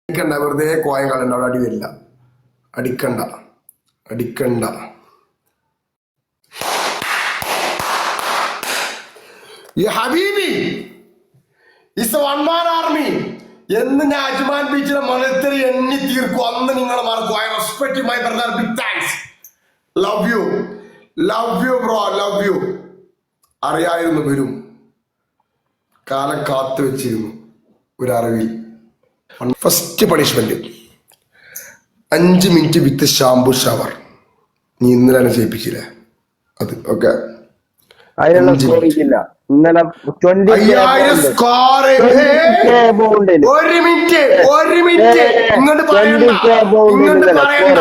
അടിക്കണ്ട, വെറുതെ കോയം കളണ്ട, അവിടെ അടി വരില്ല. അടിക്കണ്ട അടിക്കണ്ട. ഈ ഹബീബി ഇസ് വൺ മാൻ ആർമി എന്ന് ഞാൻ അജ്മാൻ ബീച്ചിലെ മണത്തരി എണ്ണി തീർക്കും. അന്ന് നിങ്ങൾ മറക്കും. I respect my brother. Big thanks. Love you bro, love you. അറിയായിരുന്നു വരും, കാലം കാത്തു വെച്ചിരുന്നു ഒരറിവിൽ. First punishment 5 minute with shampoo shower. നീ ഇന്നലെ ചെയ്യിപ്പിച്ചില്ലേ അത്? Okay, 1000 score. ഒരു മിനിറ്റ് ഇങ്ങോട്ട് പറയണ്ട.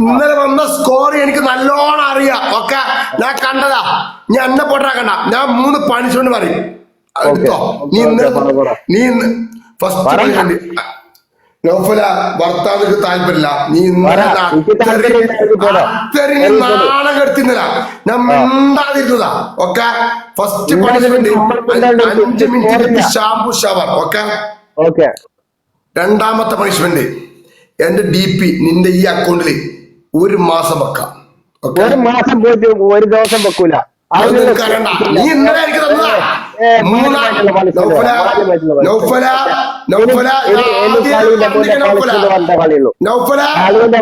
ഇന്നലെ വന്ന സ്കോർ എനിക്ക് നല്ലോണം അറിയാം. ഓക്കെ, ഞാൻ കണ്ടതാ. ഞാൻ എന്നെ പൊട്ടാക്കണ്ട. ഞാൻ 3 പണിഷ്മെന്റ് പറയും. നീ ഫസ്റ്റ് പണിഷ്മെന്റ് നൗഫല ഭർത്താവിന് താല്പര്യമില്ല. നീ നാണം കെടുത്തുന്നില്ല. ഞാൻ മിണ്ടാതിരുന്നതാ. Okay, first punishment 5 minute shampoo shower. Okay. രണ്ടാമത്തെ പണിഷ്മെന്റ് എന്റെ DP നിന്റെ ഈ അക്കൗണ്ടിൽ 1 മാസം വെക്കാം. ഒരു മാസം പോയിട്ട് ഒരു ദിവസം വെക്കൂല. നീ ഇന്നലെ എനിക്ക് തന്നതാ.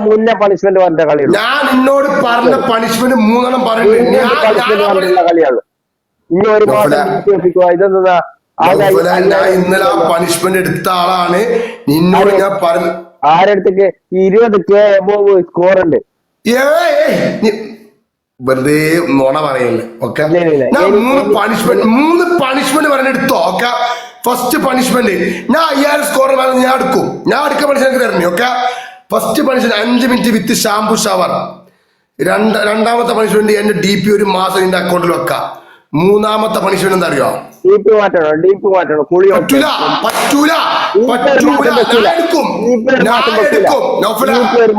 മുന്നേ പണിഷ്മെന്റ് പറഞ്ഞ കളിയുള്ളൂ. ഞാൻ നിന്നോട് പറഞ്ഞ പണിഷ്മെന്റ് 3 പറയുന്നുണ്ട്. കളിയുള്ളൂ. ഇനി ഒരു മാസം ഇതെന്താ? ഞാൻ ഇന്നലെ ആ പണിഷ്മെന്റ് എടുത്ത ആളാണ്. നിന്നോട് ഞാൻ പറഞ്ഞു. ആരടുത്തേക്ക് 20K എബോവ് സ്കോർ ഉണ്ട്. വെറുതെ നോണ പറയല്ലേ. ഓക്കെ, 3 പണിഷ്മെന്റ് പറഞ്ഞെടുത്തോ. ഓക്കെ, ഫസ്റ്റ് പണിഷ്മെന്റ് ഞാൻ 5000 സ്കോർ ഞാൻ എടുക്കും. ഞാൻ എടുക്കാൻ പണിഷ്മെന്റ് തരണേ. Okay, first punishment 5 minute with shampoo shower. രണ്ടാമത്തെ പണിഷ്മെന്റ് എന്റെ DP 1 മാസം നിന്റെ അക്കൗണ്ടിൽ വെക്കാം. മൂന്നാമത്തെ പണിഷ്മെന്റ് എന്താ അറിയോ?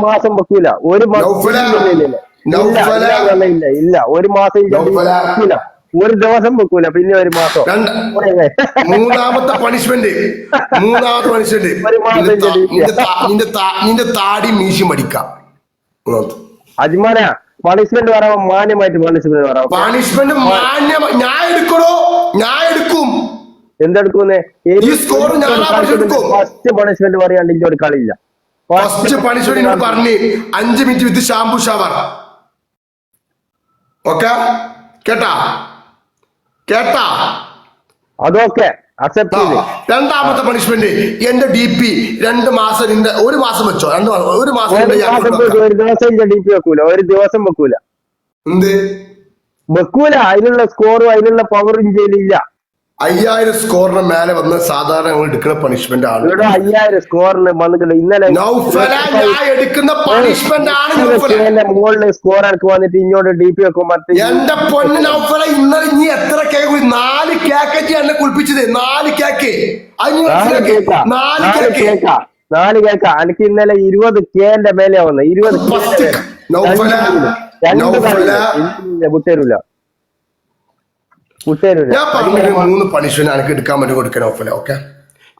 മാസം വെക്കൂല. ഒരു മാസം ഒരു ദിവസം വെക്കൂല. പിന്നെ ഒരു മാസം. മൂന്നാമത്തെ പണിഷ്മെന്റ് നിന്റെ താടി മീശി മടിക്കാം. അജ്മാന പണിഷ്മെന്റ് പറയാമോ? മാന്യമായിട്ട് പണിഷ്മെന്റ് പറയാം. പണിഷ്മെന്റ് ഞാൻ എടുക്കും. എന്തെടുക്കുന്നേ? ഫസ്റ്റ് പണിഷ്മെന്റ് പറയാണ്ട് ഇഞ്ചോട് കളിയില്ല. ഫസ്റ്റ് പണിഷ്മെന്റ് പറഞ്ഞ് 5 minute with shampoo shower. Okay, കേട്ടാ? അതൊക്കെ അക്സെപ്റ്റ് ചെയ്ത്. രണ്ടാമത്തെ പണിഷ്മെന്റ് എന്റെ DP 2 മാസം 1 മാസം വെച്ചോ. 1 മാസം ഒരു ദിവസം DP വെക്കൂല. ഒരു ദിവസം വെക്കൂല. എന്ത് വെക്കൂല? അതിനുള്ള സ്കോറും അതിനുള്ള പവറും ചെയ്യില്ല. 5000 സ്കോറിന് മേലെ വന്ന് സാധാരണ എടുക്കുന്ന പണിഷ്മെന്റ് ആണ്. 5000 സ്കോറിന് വന്നിട്ടുണ്ട്. ഇന്നലെ എടുക്കുന്ന പണിഷ്മെന്റ് ആണ്. മുകളിൽ സ്കോർ എനിക്ക് വന്നിട്ട് ഇങ്ങോട്ട് DP വെക്കും. എന്റെ പൊന്ന് നൗഫല, ഇന്നലെ നീ എത്ര കേക്ക്? 4 കേക്ക് എന്നെ കുളിപ്പിച്ചത്. 4 കേക്ക്. 4 കേക്ക. എനിക്ക് ഇന്നലെ 20K മേലെ വന്നു. 20 വിട്ടേരൂല. ഞാൻ പറഞ്ഞ 3 പണിഷ്മെന്റ് എനിക്ക് എടുക്കാൻ വേണ്ടി കൊടുക്കാൻ ഓഫല. ഓക്കെ,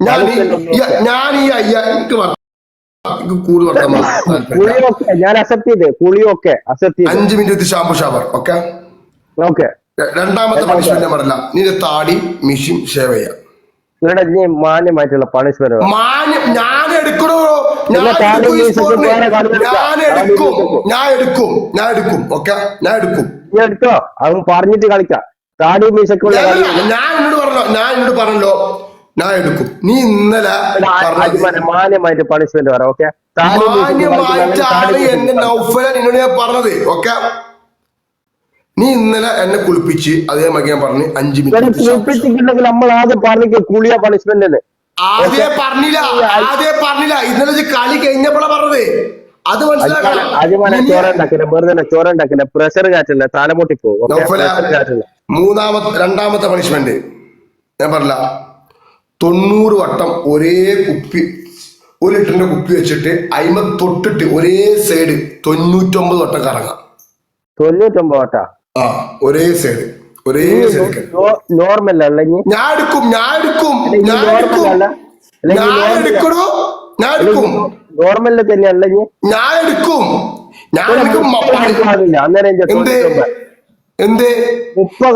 ഞാൻ ഞാൻ അക്സെപ്റ്റ് ചെയ്ത്. കുളിയൊക്കെ അക്സെപ്റ്റ് ചെയ്ത്. 5 മിനിറ്റ് ഷാംപൂ ഷവർ. ഓക്കെ. രണ്ടാമത്തെ പണിഷ്മെന്റ് ഞാൻ പറഞ്ഞില്ല. നിന്റെ താടി മിഷീൻ ഷേവ് ചെയ്യാം. നീ മാന്യമായിട്ടുള്ള പണിഷ്മെന്റ് ഞാൻ എടുക്കണോ? ഓക്കെ, ഞാൻ എടുക്കും. നീ എടുത്തോ? അത് പറഞ്ഞിട്ട് കളിക്കാം. താടി മീശക്കുള്ള ഞാൻ എന്നോട് പറഞ്ഞല്ലോ ഞാൻ എടുക്കും. നീ ഇന്നലെ മാന്യമായിട്ട് പണിഷ്മെന്റ് പറ. ഓക്കെ, എന്നെ നൗഫല നിന്നോട് ഞാൻ പറഞ്ഞത്. ഓക്കെ, നീ ഇന്നലെ എന്നെ കുളിപ്പിച്ച് അതേമാതിരി ഞാൻ പറഞ്ഞു 5 മിനിറ്റ് കുളിപ്പിച്ചിട്ടുണ്ടെങ്കിൽ നമ്മൾ ആദ്യം പറഞ്ഞ കുളിയ പണിഷ്മെന്റ് ആദ്യം പറഞ്ഞില്ല. ഇന്നലെ കളി കഴിഞ്ഞപ്പോഴാ പറഞ്ഞത്. അത് ചോറുണ്ടാക്കില്ല. പ്രഷർ കാറ്റില്ല, തലമുട്ടി പോകും. രണ്ടാമത്തെ പണിഷ്മെന്റ് ഞാൻ പറഞ്ഞില്ല. 90 വട്ടം ഒരേ കുപ്പി, 1 ലിറ്ററിന്റെ കുപ്പി വെച്ചിട്ട് അയിമ തൊട്ടിട്ട് ഒരേ സൈഡ് 99 വട്ടം കറങ്ങാം. 99 വട്ടം? ഒരേ സൈഡ്. നോർമൽ അല്ല. ഞാൻ എടുക്കും. എടുക്കും. നോർമലിൽ തന്നെയല്ല ഇനി ഞാൻ എടുക്കും. അന്നേരം എന്ത് എന്ത് 30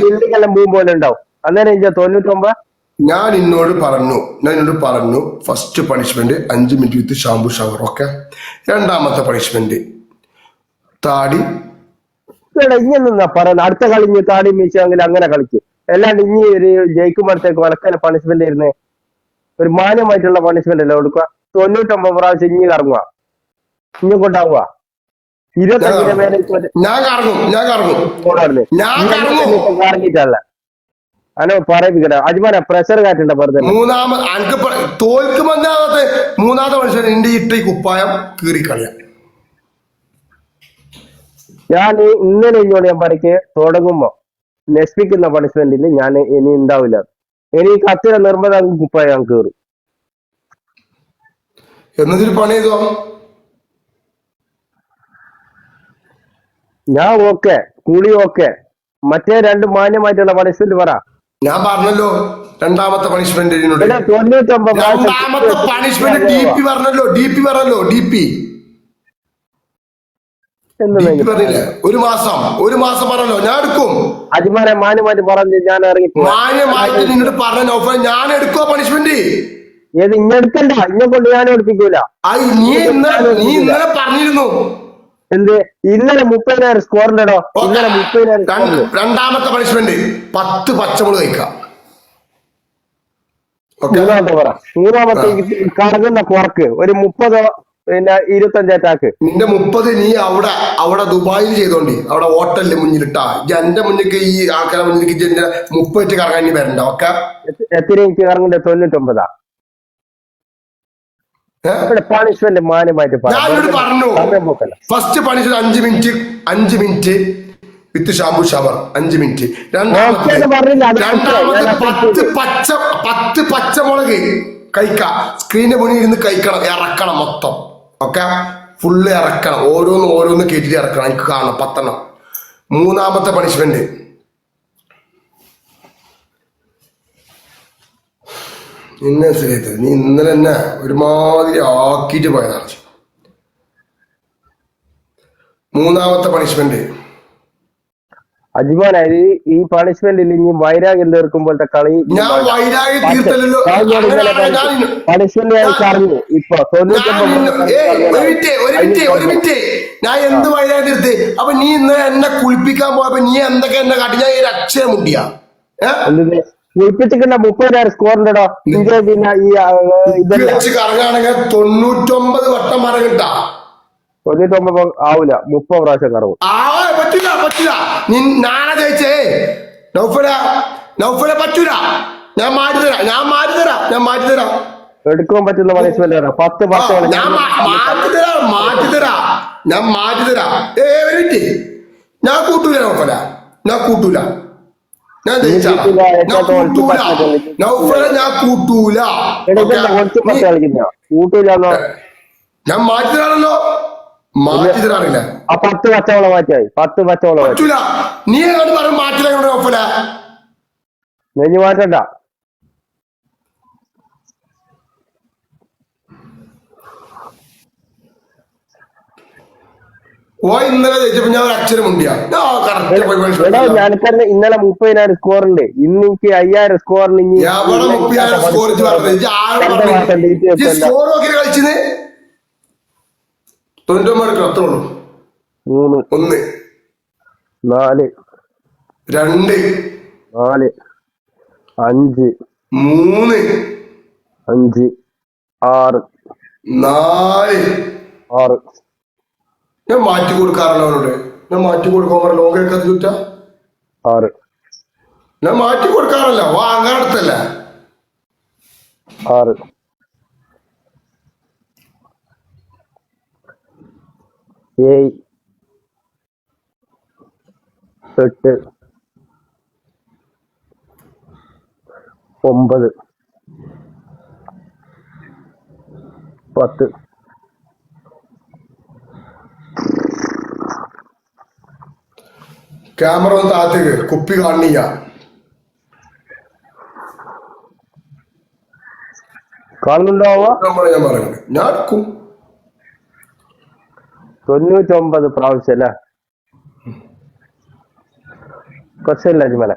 ബിൽഡിംഗ് എല്ലാം ബൂം പോലെ ഉണ്ടാവും. അന്നേരം 99. ഞാൻ എന്നോട് പറഞ്ഞു ഫസ്റ്റ് പണിഷ്മെന്റ് 5 മിനിറ്റ് വിത്ത് ഷാമ്പു ഷവർ. ഓക്കെ. രണ്ടാമത്തെ പണിഷ്മെന്റ് താടി. ഇങ്ങനെന്നാ പറയുന്നത്, അടുത്ത കളി ഇനി താടി മീശെങ്കിൽ അങ്ങനെ കളിക്കും. അല്ലാണ്ട് ഇനി ഒരു ജയിക്കുമ്പോഴത്തേക്ക് വളക്കാൻ പണിഷ്മെന്റ് ഇരുന്നേ ഒരു മാന്യമായിട്ടുള്ള പണിഷ്മെന്റ് അല്ലേ കൊടുക്കുക. 99 പ്രാവശ്യം ഇനി കറങ്ങുക, ഇനി കൊണ്ടാവുക. 25 മേലെ കറങ്ങിട്ടല്ല അനോ പറയിപ്പിക്കട്ടെ. അജ്മാനെ പ്രഷർ കാറ്റുണ്ട വെറുതെ. മൂന്നാമത്തെ മനുഷ്യൻ എന്റെ ഇട്ട കുപ്പായം കീറിക്കളിയാ. ഞാൻ ഇന്നലെ ഇങ്ങോട്ട് ഞാൻ പറയ്ക്ക് തുടങ്ങുമ്പോ നശിപ്പിക്കുന്ന പണിഷ്മെന്റിൽ ഞാൻ ഇനി ഉണ്ടാവില്ല. എനിക്ക് അത്ര നിർബന്ധം കുപ്പായം ഞാൻ കീറും. എന്നതിൽ പണി ചെയ്തോ ഞാൻ ഓക്കെ, കുളി ഓക്കെ. മറ്റേ രണ്ട് മാന്യമായിട്ടുള്ള പണിഷ്മെന്റ് പറ. ഞാൻ പറഞ്ഞല്ലോ രണ്ടാമത്തെ പണിഷ്മെന്റ്. 99 രണ്ടാമത്തെ പണിഷ്മെന്റ് DP പറഞ്ഞല്ലോ. DP പറഞ്ഞില്ലേ? ഒരു മാസം പറഞ്ഞല്ലോ. ഞാൻ എടുക്കും. അജ്മാനെ മാന്യമായിട്ട് പറഞ്ഞു ഞാൻ ഇറങ്ങി. മാന്യമായിട്ട് നിന്നോട് പറഞ്ഞ നൗഫൽ ഞാൻ എടുക്കുവോ പണിഷ്മെന്റ്? ഏത് ഇന്നെടുക്കണ്ട, ഇന്നെ കൊണ്ട് ഞാൻ എടുപ്പിക്കൂല. നീ ഇന്നലെ പറഞ്ഞിരുന്നു. എന്ത് ഇന്നലെ 30,000 സ്കോറിന്റെടോ? ഇന്നലെ 30,000. രണ്ടാമത്തെ പണിഷ്മെന്റ് 10 പച്ചമുളക് കഴിക്കാം. മൂന്നാമത്തെ കറങ്ങുന്ന കുറക്ക് ഒരു 30 പിന്നെ 25 അറ്റാക്ക്. നിന്റെ 30 നീ അവിടെ ദുബായിൽ ചെയ്തോണ്ടി, അവിടെ ഹോട്ടലിന്റെ മുന്നിലിട്ടാ. എന്റെ മുന്നിലേക്ക് ഈ ആൾക്കാരെ മുന്നിലേക്ക് 30 കറങ്ങാൻ ഇനി വരണ്ട. ഓക്കെ. എത്ര എനിക്ക് കറങ്ങണ്ട? 99. പണിഷ്മെന്റ് മാന്യമായിട്ട് പറഞ്ഞു. ഫസ്റ്റ് പണിഷ്മെന്റ് 5 മിനിറ്റ് വിത്ത് ഷാമ്പു ഷവർ 5 മിനിറ്റ്. രണ്ടാമത്തെ 10 പച്ചമുളക് കഴിക്കാം. സ്ക്രീനിന്റെ മുന്നിൽ ഇരുന്ന് കഴിക്കണം, ഇറക്കണം മൊത്തം. ഓക്കെ. ഫുള്ള് ഇറക്കണം, ഓരോന്ന് കേട്ടിട്ട് ഇറക്കണം. എനിക്ക് കാണണം 10 എണ്ണം. മൂന്നാമത്തെ പണിഷ്മെന്റ് നിന്നെ ശരിയത് നീ ഇന്നലെ തന്നെ ഒരുമാതിരി ആക്കിയിട്ട് പോയതാണ്. മൂന്നാമത്തെ പണിഷ്മെന്റ് അജ്മാൻ, ഈ പണിഷ്മെന്റിൽ ഇനി വൈരാഗ്യം തീർക്കുമ്പോഴത്തെ കളി. ഞാൻ വൈരാഗ്യം തീർത്തല്ലോ. പണിഷ്മെന്റ് ഞാൻ പറഞ്ഞു. ഇപ്പൊ ഒരു മിനിറ്റ് ഞാൻ എന്ത് വൈരാഗ്യം തീർത്ത്? അപ്പൊ നീ ഇന്ന് എന്നെ കുളിപ്പിക്കാൻ പോയപ്പോ നീ എന്തൊക്കെ എന്നെ കാട്ടി? ഞാൻ ഒരു അക്ഷരം മുണ്ടിയാ കുളിപ്പിച്ചിട്ടുണ്ട 30,000 സ്കോറിന്റെടോ. പിന്നെ ഈ വെച്ച് കറങ്ങാണെങ്കിൽ 99 വട്ടം മറങ്ങിട്ടാ. 99 ആവൂല, 30 പ്രാവശ്യം കറങ്ങും. പറ്റൂല. ഞാനാ ചോദിച്ചേ നൗഫല പറ്റൂല. ഞാൻ മാറ്റിത്തരാം. എടുക്കാൻ പറ്റുന്ന പണിഷ്മെന്റ് 10 ഞാൻ മാറ്റിത്തരാം. ഞാൻ കൂട്ടൂല നൗഫല, ഞാൻ കൂട്ടൂല. ഞാൻ മാറ്റിത്തരാണല്ലോ. മാറ്റിത്തരാറില്ല. 10 പച്ചവളം മാറ്റിയായി. 10 പച്ചവളം പറ്റൂല. നീ എങ്ങോട്ട് പറഞ്ഞു മാറ്റില്ല നൗഫല? നെഞ്ഞു മാറ്റണ്ട. ഇന്നലെ ജയിച്ചപ്പോ ഞാൻ ഒരു അക്ഷരം മുണ്ടിയാ. ഞാനിപ്പന്നെ ഇന്നലെ 30,000 സ്കോറുണ്ട്. ഇന്ന് എനിക്ക് 5,000 സ്കോറിന് കളിച്ചത് 99 അത്രയുള്ളൂ. 3 1 4 2 4 5 3 5 6 4 ഞാൻ മാറ്റി കൊടുക്കാറുണ്ട് അവനോട്. ഞാൻ മാറ്റി കൊടുക്കാൻ പറഞ്ഞ ലോകം കേൾക്കാത്ത ചുറ്റ 6 ഞാൻ മാറ്റി കൊടുക്കാറല്ല. അങ്ങനെ അടുത്തല്ല 6 7 8 9 10 ക്യാമറ ഒന്ന് താഴത്തേക്ക് കുപ്പി കാണില്ല. കാണുന്നുണ്ടാവുക ഞാൻ പറയുന്നത് ഞാൻ എടുക്കും 99 പ്രാവശ്യം അല്ലേ? പ്രശ്നമില്ല അജ്മല.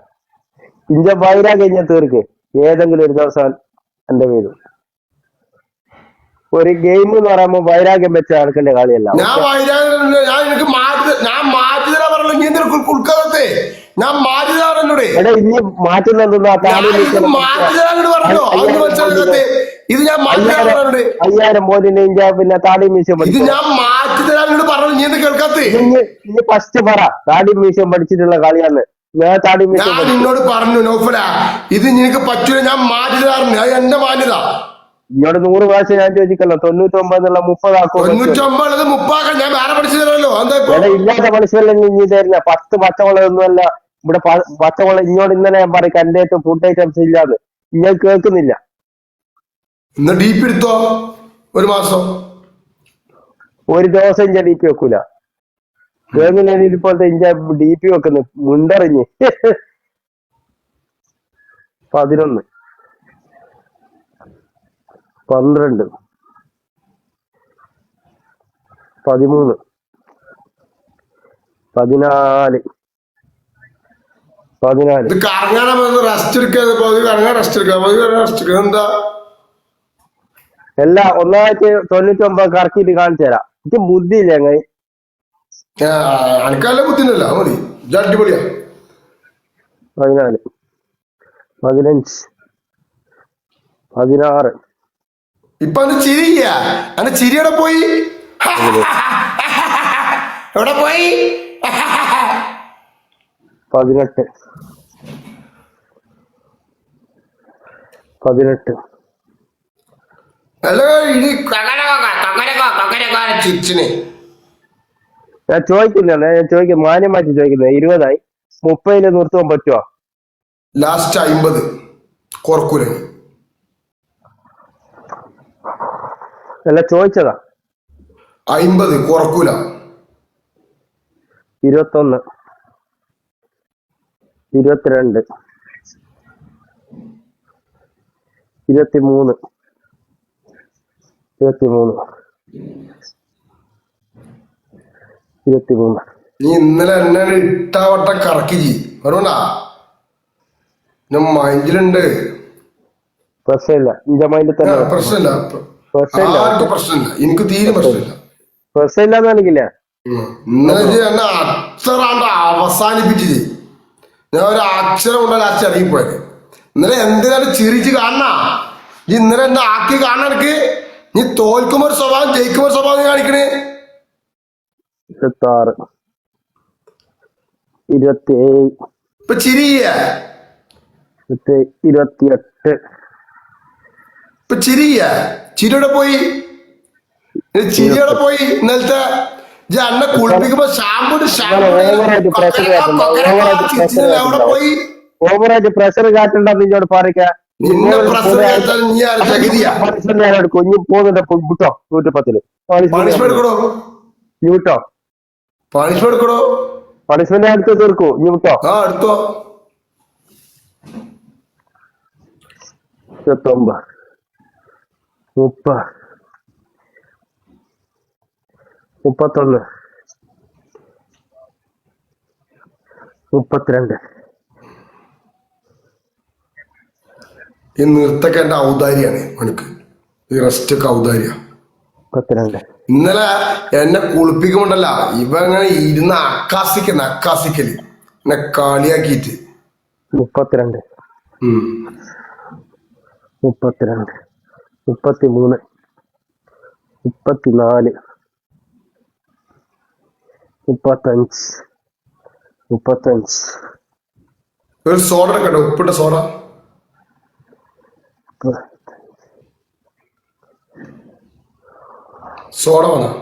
ഇഞ്ച വൈരാ കഴിഞ്ഞ തീർക്ക് ഏതെങ്കിലും ഒരു ദിവസം എന്റെ പേരും. ഒരു ഗെയിം എന്ന് പറയുമ്പോ വൈരാഗ്യം വെച്ച് നടക്കേണ്ട കളിയല്ല. ഞാൻ മാറ്റി തരാൻ പറഞ്ഞു ഉൾക്കാലത്തെ ഞാൻ മാറ്റി തരാറോടെ എടാ ഇനി മാറ്റുന്ന ഇത് ഞാൻ മാറ്റി തരാറുണ്ട് 5000 മോദിന്റെ ഇഞ്ച പിന്നെ താടി മ്യൂസിയം ഇത് ഞാൻ മാറ്റി തരാനോട് പറഞ്ഞു നീ എന്ത് കേൾക്കാത്ത ഇനി ഫസ്റ്റ് പറ താടി മ്യൂസിയം പഠിച്ചിട്ടുള്ള കളിയാണ്. ഞാൻ താടി മ്യൂസിയം ഞാൻ നിന്നോട് പറഞ്ഞു നോഫല ഇത് നിനക്ക് പറ്റൂല ഞാൻ മാറ്റി തരാറുണ്ട് അത് എന്റെ മാന്യത. ഇങ്ങോട്ട് 100 പ്രാവശ്യം ഞാൻ ചോദിക്കല്ലോ 99 എന്നുള്ള 30 ആക്കും. 99 30 ഞാൻ വേറെ പഠിച്ചു തരാമല്ലോ. ഇവിടെ ഇല്ലാത്ത പണിഷ്മെന്റ് ഇനി തരുന്ന 10 പച്ചവളൊന്നുമല്ല ഇവിടെ പച്ചവളം. ഇങ്ങോട്ട് ഇന്നലെ ഞാൻ പറയും എന്റെ അടുത്ത് ഫുഡ് ഐറ്റംസ് ഇല്ലാതെ ഇങ്ങനെ കേൾക്കുന്നില്ല. ഇന്ന് ഡീപ്പ് എടുത്തോ ഒരു മാസം ഒരു ദിവസം ഇഞ്ച ഡി പി വെക്കൂല. ഇപ്പോഴത്തെ ഇഞ്ച ഡി പി വെക്കുന്നു മുണ്ടറിഞ്ഞ് 11 12 13 14 14 ഇത് കറങ്ങാൻ റെസ്റ്റ് എടുക്കുക എന്താ എല്ലാ ഒന്നായിട്ട് 99 കറക്കിയിട്ട് കാണിച്ചു തരാം. എനിക്ക് ബുദ്ധിയില്ല അങ്ങനെ. അനക്കല്ല ബുദ്ധിനല്ല മതി അടിപൊളിയാ. 14 15 16 ഇപ്പൊ അത് ചിരിയ അന്റെ ചിരിയുടെ പോയി എവിടെ പോയി 18 അല്ല ഇനി ചിരിച്ചിനെ ഞാൻ ചോദിക്കുന്നില്ല. ഞാൻ ചോദിക്കും മാന്യമാറ്റി ചോദിക്കുന്നത് 20 30 നിർത്തുവാൻ പറ്റുമോ? ലാസ്റ്റ് 50 കുറക്കൂല. അല്ല ചോദിച്ചതാ 50 കുറക്കൂല. 21 22 23 നീ ഇന്നലെ എന്നെ ഇട്ടാവട്ട കറക്കി പറഞ്ഞാ ഞാൻ മൈൻഡിലുണ്ട്. പ്രശ്നമില്ല ഇഞ്ച മൈൻഡിൽ തന്നെ പ്രശ്നമില്ല ആർക്കും പ്രശ്നമില്ല. എനിക്ക് തീരെ പ്രശ്നമില്ല. പ്രശ്നമില്ലാന്ന് കാണിക്കില്ല. ഇന്നലെ എന്നെ അക്ഷരാണ്ട് അവസാനിപ്പിച്ചത് ഞാൻ ഒരു അക്ഷരം കൊണ്ടല്ല അച്ഛൻ ഇറങ്ങിപ്പോയത്. ഇന്നലെ എന്തിനാലും ചിരിച്ച് കാണണ ഇന്നലെ എന്നെ ആക്കി കാണണ എനിക്ക് നീ തോൽക്കുമ്പോ ഒരു സ്വഭാവം ജയിക്കുമ്പോ ഒരു സ്വഭാവം നീ കാണിക്കണേ. 26 27 ഇപ്പൊ ചിരിയ 28 ഇപ്പൊ ചിരിയ ചിരിയുടെ പോയി ഇന്നലത്തെ അന്നെ കുളിപ്പിക്കുമ്പോ എവിടെ പോയി ഓവറായിട്ട് പ്രഷർ കാറ്റുണ്ടെന്ന് ഇങ്ങോട്ട് പറയാ. നിന്നെ പ്രഷർ കേട്ടാൽ നീ ജഗതിയാ കുഞ്ഞു പോകുന്നുണ്ട് വിട്ടോ 110 പണിഷ്മെന്റ് എടുക്കണോ വിട്ടോ പണിഷ്മെന്റ് എടുക്കണോ പണിഷ്മെന്റ് അടുത്ത് തീർക്കൂ ഇനി വിട്ടോ. ആ എടുത്തോ 29 30 31 32 ഈ നൃത്തൊക്കെ എന്റെ ഔദാര്യാണ്. എനിക്ക് ഈ റെസ്റ്റ് ഒക്കെ ഔദാര്യ. 32 ഇന്നലെ എന്നെ കുളിപ്പിക്കുമ്പോണ്ടല്ല ഇവ അങ്ങനെ ഇരുന്ന് അക്കാസിക്കല് എന്നെ കളിയാക്കിയിട്ട് 32 33 34 35 ഒരു സോഡ എടുക്കട്ടെ ഉപ്പിട്ട സോഡ വേണം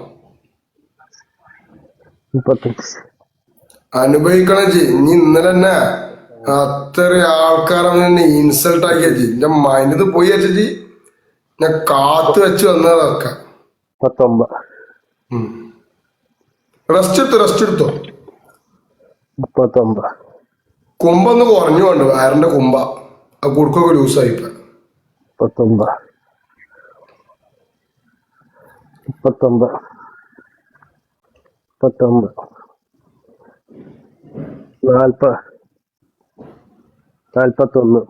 അനുഭവിക്കണ ഇനി ഇന്നലെ തന്നെ അത്ര ആൾക്കാരെ ഇൻസൾട്ട് ആക്കിയ എന്റെ മൈൻഡ് പോയി വെച്ചി ഞാൻ കാത്തു വെച്ച് വന്നതൊക്കെ. 19 റെസ്റ്റ് എടുത്തോ 39 കുമ്പൊന്ന് കുറഞ്ഞു കൊണ്ട് വയറിന്റെ കുമ്പ ആ കുടുക്കൊക്കെ ലൂസായിപ്പോ 19 39 40 41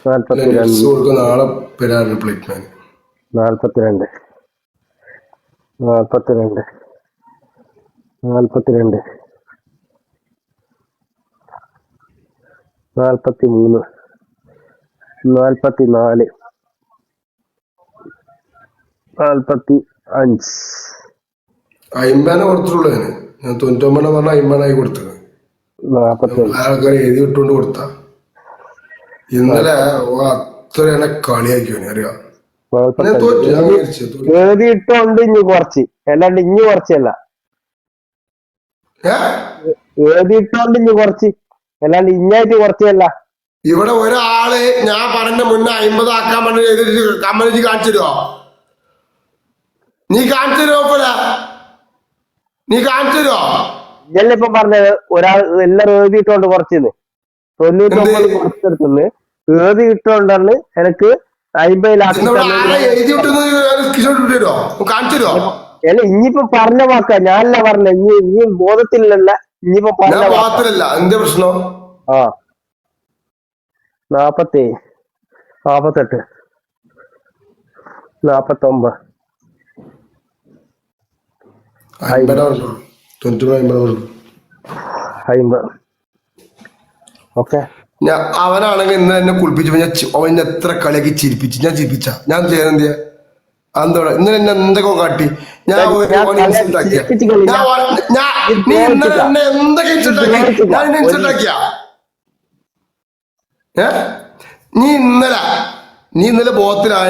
42 നാളെ വരാറുണ്ട് പ്ലേറ്റ് മാൻ 42 43 44 45 അയിമ്പനെ കൊടുത്തിട്ടുള്ളൂ ഞാൻ 99 പറഞ്ഞ അയിമ്പനായി കൊടുത്തത് 47 ആൾക്കാർ എഴുതി വിട്ടുകൊണ്ട് കൊടുത്ത ഇന്നലെ അത്ര എന്നെ കളിയാക്കിയോനെ അറിയാം ഞാൻ തോറ്റു ഞാൻ വിചാരിച്ചു തോറ്റു. എഴുതിയിട്ടുണ്ട് ഇനി കുറച്ച് അല്ലാണ്ട് ഇനി കുറച്ചല്ല ഏ? എഴുതിയിട്ടുണ്ട് ഇനി കുറച്ച് അല്ലാണ്ട് ഇഞ്ഞായിട്ട് കുറച്ചല്ല ഇവിടെ ഒരാള് ഞാൻ പറഞ്ഞ മുന്നേ 50 ആക്കാൻ വേണ്ടി എഴുതിട്ട് കമ്മലിച്ച് കാണിച്ചു തരുമോ നീ കാണിച്ചു തരുമോ പോലെ നീ കാണിച്ചു തരുമോ ഇതല്ലേ ഇപ്പൊ പറഞ്ഞത് ഒരാൾ എല്ലാരും എഴുതിയിട്ടുണ്ട് കുറച്ചിന്ന് 99 കുറച്ചെടുത്തുന്ന് എഴുതിയിട്ടുണ്ടെന്ന് എനിക്ക് 50 ഇവിടെ ആരെ എഴുതി വിട്ടെന്ന് സ്ക്രീൻഷോട്ട് ഇട്ട് തരുമോ കാണിച്ചു തരുമോ അല്ല ഇനിയിപ്പോ പറഞ്ഞ വാക്ക ഞാനല്ല പറഞ്ഞ ഇനി ബോധത്തിലല്ല ഇനിയിപ്പോ ഞാൻ പറഞ്ഞ വാക്ക പാത്രല്ല എന്താ പ്രശ്നം ആ 47 48 49 50 പറഞ്ഞു 50 പറഞ്ഞു 50 ഓക്കെ ഞാൻ അവനാണെങ്കിൽ ഇന്ന് എന്നെ കുളിപ്പിച്ചപ്പോ ഞാൻ അവൻ എത്ര കളിയാക്കി ചിരിപ്പിച്ച് ഞാൻ ചിരിപ്പിച്ച ഞാൻ ചെയ്യാൻ എന്തിയാ അന്തോടെ ഇന്നലെ എന്നെ എന്തൊക്കെ കാട്ടി ഞാൻ ഇൻസൾട്ട് ആക്കിയ നീ ഇന്നലെ എന്നെ എന്തൊക്കെ ഇൻസൾട്ട് ആക്കി ഞാൻ എന്നെ ഇൻസൾട്ട് ആക്കിയ ഏ നീ ഇന്നലെ ബോധത്തിലായ